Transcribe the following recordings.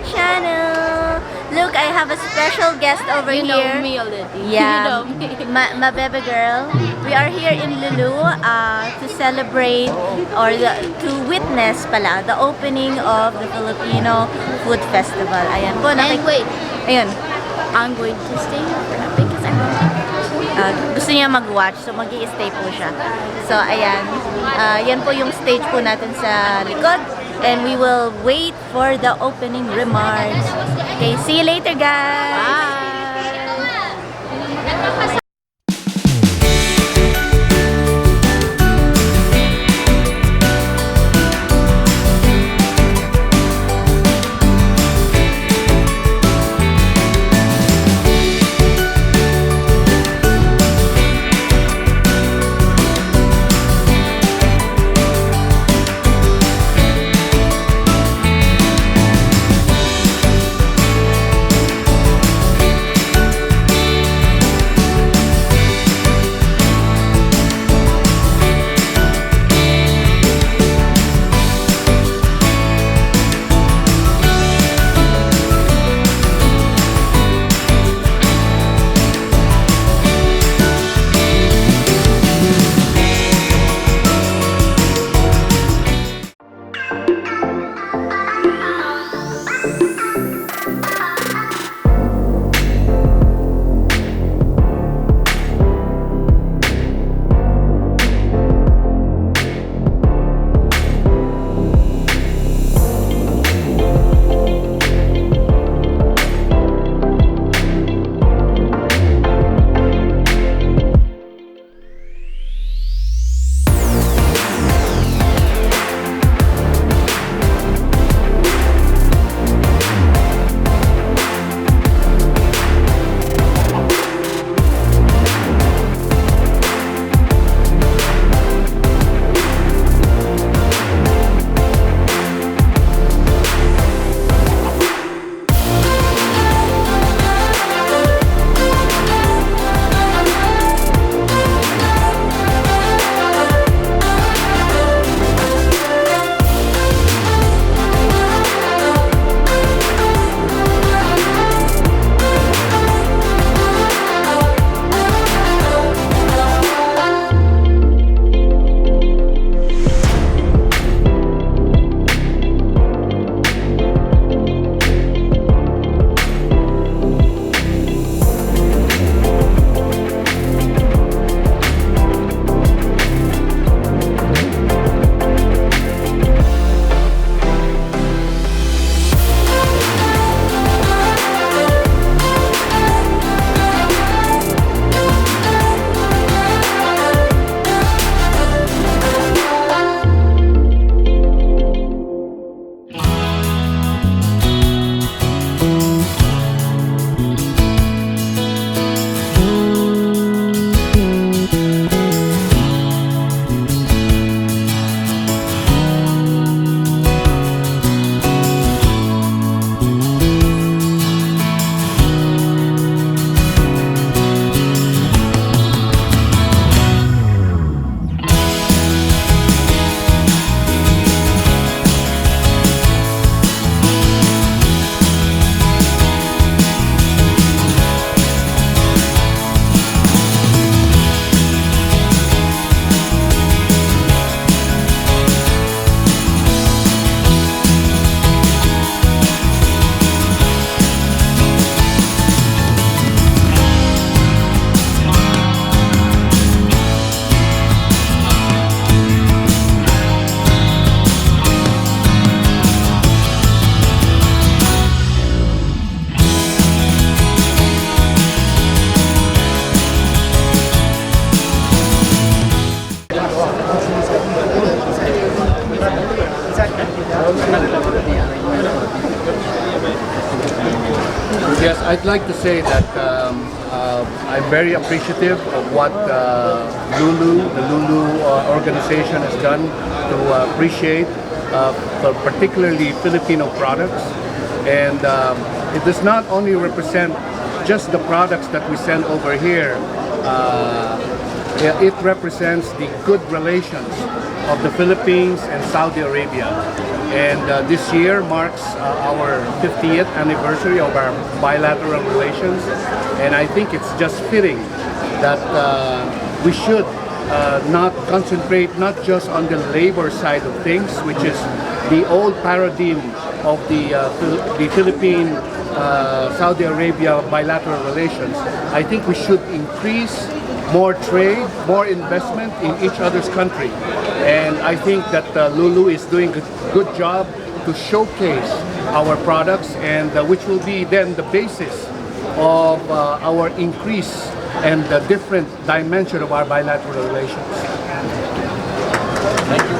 channel. Look, I have a special guest over here. You know me already. Yeah, You know me. my baby girl. We are here in Lulu to celebrate or to witness pala the opening of the Filipino Food Festival. Ayan po. And wait, Ayun. I'm going to stay here for now because I'm Gusto niya mag-watch, so mag-i-stay po siya. So, ayan. Yan po yung stage po natin sa likod. And we will wait for the opening remarks. Okay, see you later, guys! Bye! Yes, I'd like to say that I'm very appreciative of what the Lulu organization has done to appreciate particularly Filipino products. And it does not only represent just the products that we send over here, it represents the good relations of the Philippines and Saudi Arabia. And this year marks our 50th anniversary of our bilateral relations. And I think it's just fitting that we should not concentrate not just on the labor side of things, which is the old paradigm of the Philippine Saudi Arabia bilateral relations. I think we should increase more trade, more investment in each other's country. And I think that Lulu is doing a good job to showcase our products, and which will be then the basis of our increase and the different dimension of our bilateral relations. Thank you.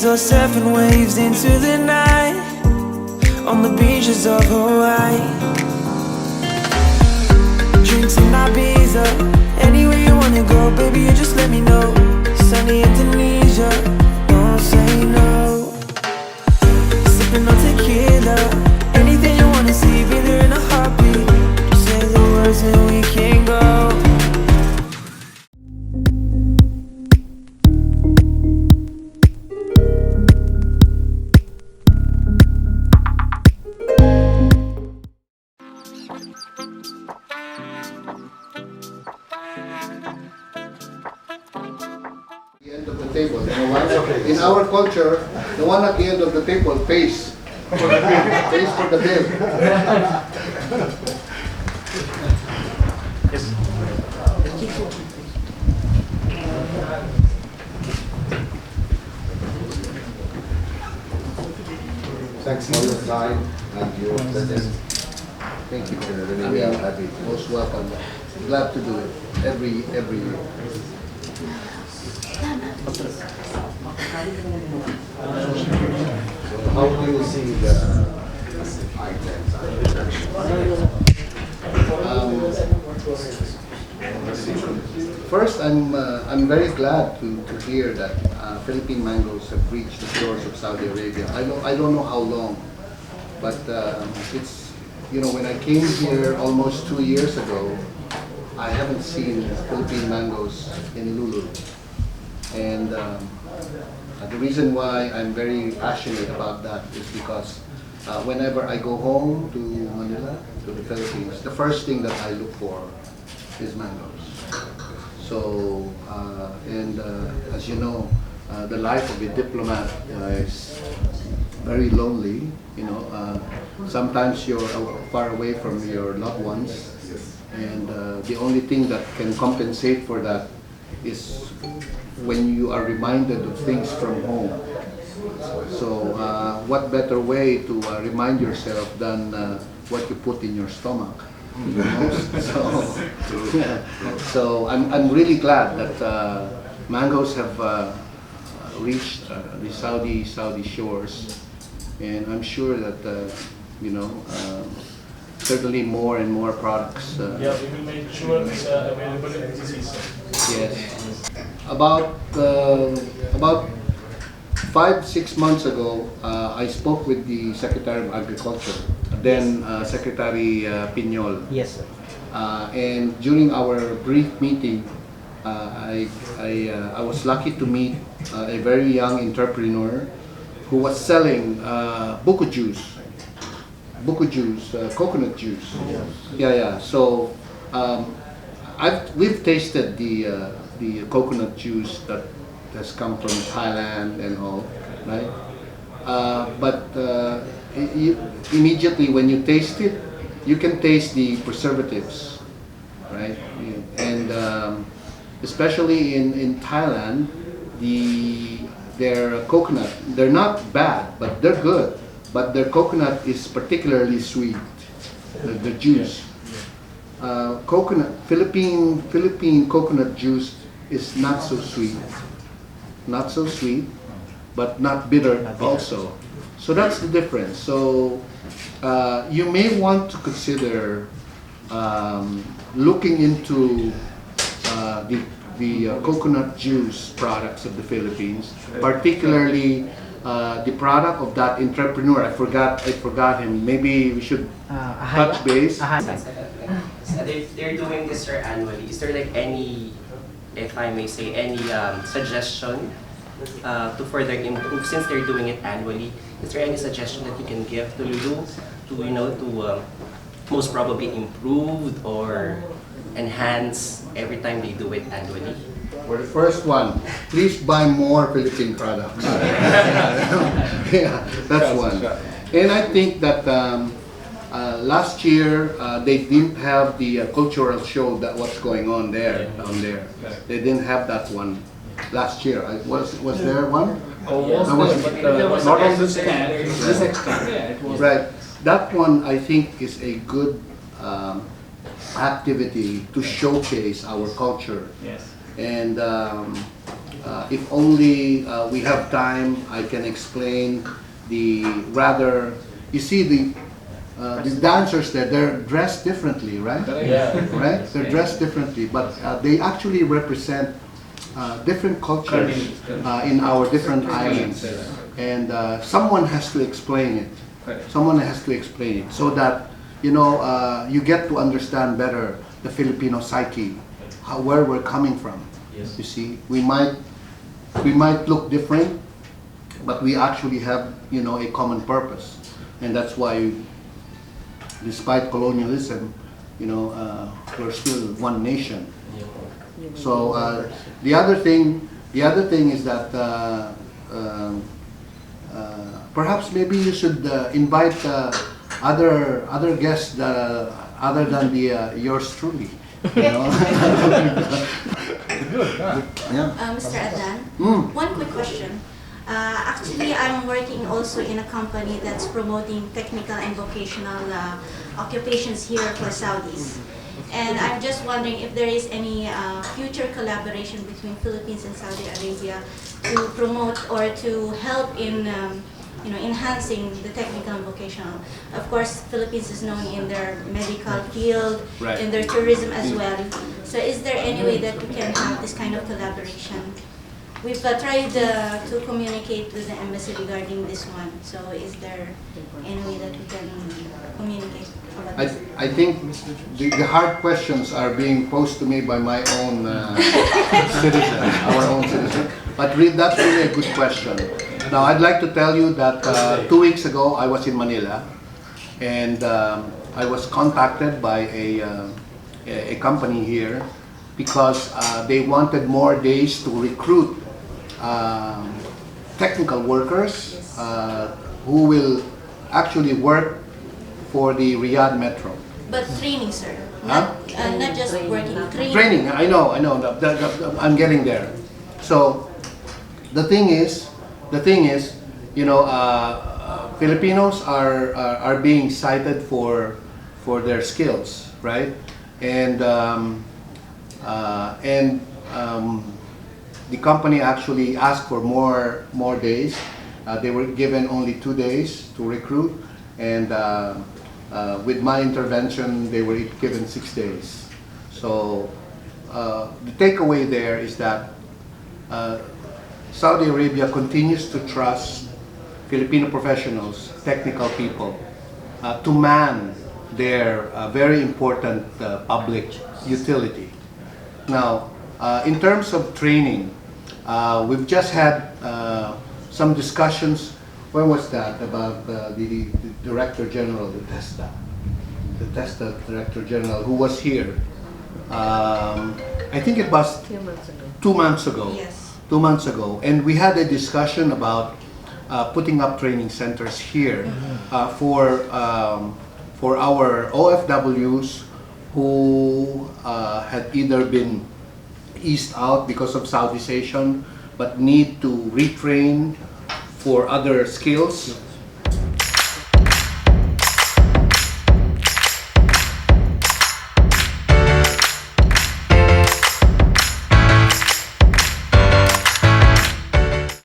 Or surfing waves into the night on the beaches of Hawaii. Drinks in Ibiza, anywhere you wanna go, baby, you just let me know. Sunny Indonesia, don't say no. Sipping on tequila, anything you wanna see, be there in a heartbeat. Just say the words and we can go. Table. In our culture, the one at the end of the table pays for the bill. Pays for the bill. Thanks for your time and your presence. Thank you. We are happy. Most welcome. Glad to do it every year. How do you see the items? First, I'm very glad to hear that Philippine mangoes have reached the shores of Saudi Arabia. I don't know how long, but it's, you know, when I came here almost 2 years ago, I haven't seen Philippine mangoes in Lulu. And the reason why I'm very passionate about that is because whenever I go home to Manila, to the Philippines, the first thing that I look for is mangoes. So, as you know, the life of a diplomat is very lonely. You know, sometimes you're far away from your loved ones, and the only thing that can compensate for that is when you are reminded of things from home. So what better way to remind yourself than what you put in your stomach? So I'm really glad that mangoes have reached the Saudi shores, and I'm sure that you know, certainly more and more products. Yeah, we will make sure it's available in the season. Yes. About 5-6 months ago, I spoke with the Secretary of Agriculture, then Secretary Piñol. Yes, sir. And during our brief meeting, I was lucky to meet a very young entrepreneur who was selling buko juice, coconut juice. Yeah. So we've tasted the coconut juice that has come from Thailand and all, right? But immediately when you taste it, you can taste the preservatives, right? And especially in Thailand, their coconut, they're not bad, but they're good. But their coconut is particularly sweet, the juice. Philippine coconut juice is not so sweet, but not bitter also. So that's the difference. So you may want to consider looking into the coconut juice products of the Philippines, particularly the product of that entrepreneur. I forgot him. Maybe we should touch base. They're doing this, sir, annually. Is there like any, if I may say, any suggestion to further improve, since they're doing it annually? Is there any suggestion that you can give to Lulu to most probably improve or enhance every time they do it annually? For the first one, please buy more Philippine products. Yeah, that's one. And I think that last year they didn't have the cultural show that was going on there down there. They didn't have that one last year. Was there one? But not on this extent. This extent, yeah, it was. Right. That one I think is a good activity to showcase our culture. Yes. And if only we have time, I can explain you see the dancers there, they're dressed differently, right? Yeah. Right? They're dressed differently, but they actually represent different cultures in our different islands. And someone has to explain it. Someone has to explain it so that, you get to understand better the Filipino psyche, where we're coming from. Yes. You see, we might look different, but we actually have, a common purpose. And that's why, despite colonialism, we're still one nation. So the other thing is that perhaps maybe you should invite other guests other than yours truly. Mr. Adnan, one quick question. Actually, I'm working also in a company that's promoting technical and vocational occupations here for Saudis. And I'm just wondering if there is any future collaboration between Philippines and Saudi Arabia to promote or to help in enhancing the technical and vocational. Of course, Philippines is known in their medical field, Right. in their tourism as well. So is there any way that we can have this kind of collaboration? We've tried to communicate with the embassy regarding this one. So is there any way that we can communicate about this? I think the hard questions are being posed to me by my own citizen, our own citizen. But that's really a good question. Now, I'd like to tell you that 2 weeks ago, I was in Manila, and I was contacted by a company here because they wanted more days to recruit technical workers who will actually work for the Riyadh Metro. But training, sir. Not just working, training. Training, I know. I'm getting there. So the thing is, Filipinos are being cited for their skills, right? And the company actually asked for more days. They were given only 2 days to recruit, and with my intervention, they were given 6 days. So the takeaway there is that Saudi Arabia continues to trust Filipino professionals, technical people, to man their very important public utility. Now, in terms of training, we've just had some discussions. When was that? About the Director General, the TESTA Director General, who was here. I think it was 2 months ago. Yes. 2 months ago, and we had a discussion about putting up training centers here for our OFWs who had either been eased out because of Saudization but need to retrain for other skills